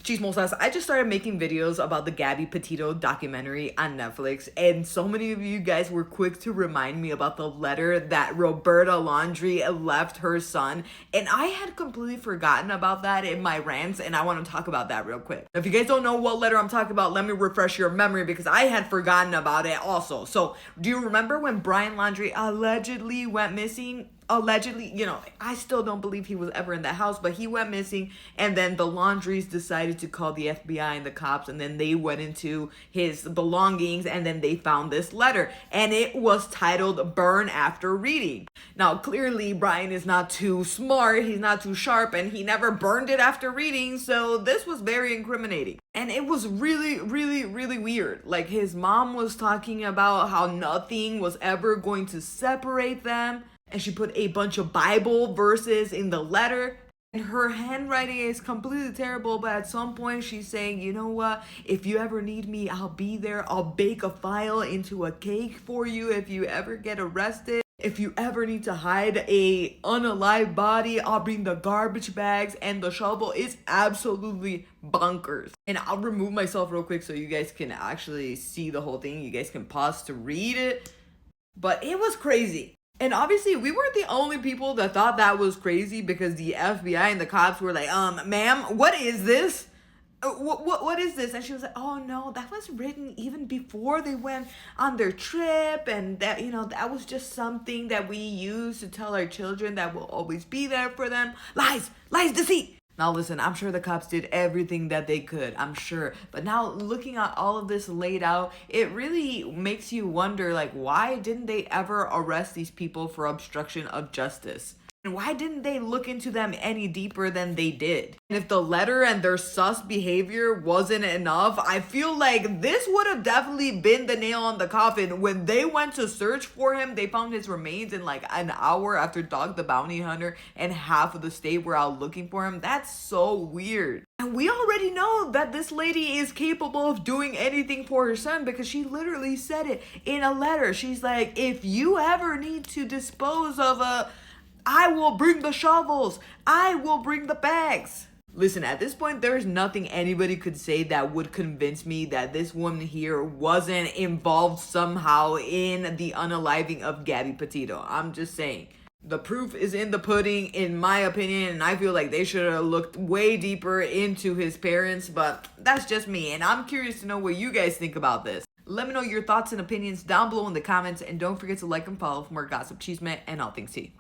Chismos says, I just started making videos about the Gabby Petito documentary on Netflix, and so many of you guys were quick to remind me about the letter that Roberta Laundrie left her son, and I had completely forgotten about that in my rants, and I want to talk about that real quick. If you guys don't know what letter I'm talking about, let me refresh your memory because I had forgotten about it also. So, do you remember when Brian Laundrie allegedly went missing? Allegedly, I still don't believe he was ever in that house, but he went missing, and then the Laundries decided to call the FBI and the cops, and then they went into his belongings, and then they found this letter, and it was titled Burn After Reading. Now, clearly, Brian is not too smart, he's not too sharp, and he never burned it after reading, so this was very incriminating. And it was really, really, really weird. Like, his mom was talking about how nothing was ever going to separate them, and she put a bunch of Bible verses in the letter. And her handwriting is completely terrible, but at some point she's saying, you know what? If you ever need me, I'll be there. I'll bake a file into a cake for you if you ever get arrested. If you ever need to hide a unalive body, I'll bring the garbage bags and the shovel. It's absolutely bonkers. And I'll remove myself real quick so you guys can actually see the whole thing. You guys can pause to read it. But it was crazy. And obviously, we weren't the only people that thought that was crazy because the FBI and the cops were like, ma'am, what is this? What is this? And she was like, oh no, that was written even before they went on their trip. And that, that was just something that we use to tell our children that we'll always be there for them. Lies, deceit. Now listen, I'm sure the cops did everything that they could, I'm sure. But now looking at all of this laid out, it really makes you wonder, like, why didn't they ever arrest these people for obstruction of justice? And why didn't they look into them any deeper than they did? And if the letter and their sus behavior wasn't enough, I feel like this would have definitely been the nail on the coffin. When they went to search for him, they found his remains in like an hour after Dog the Bounty Hunter and half of the state were out looking for him. That's so weird. And we already know that this lady is capable of doing anything for her son because she said it in a letter. She's like, if you ever need to dispose of I will bring the shovels. I will bring the bags. Listen, at this point, there is nothing anybody could say that would convince me that this woman here wasn't involved somehow in the unaliving of Gabby Petito. I'm just saying. The proof is in the pudding, in my opinion, and I feel like they should have looked way deeper into his parents, but that's just me, and I'm curious to know what you guys think about this. Let me know your thoughts and opinions down below in the comments, and don't forget to like and follow for more gossip, chisme, and all things tea.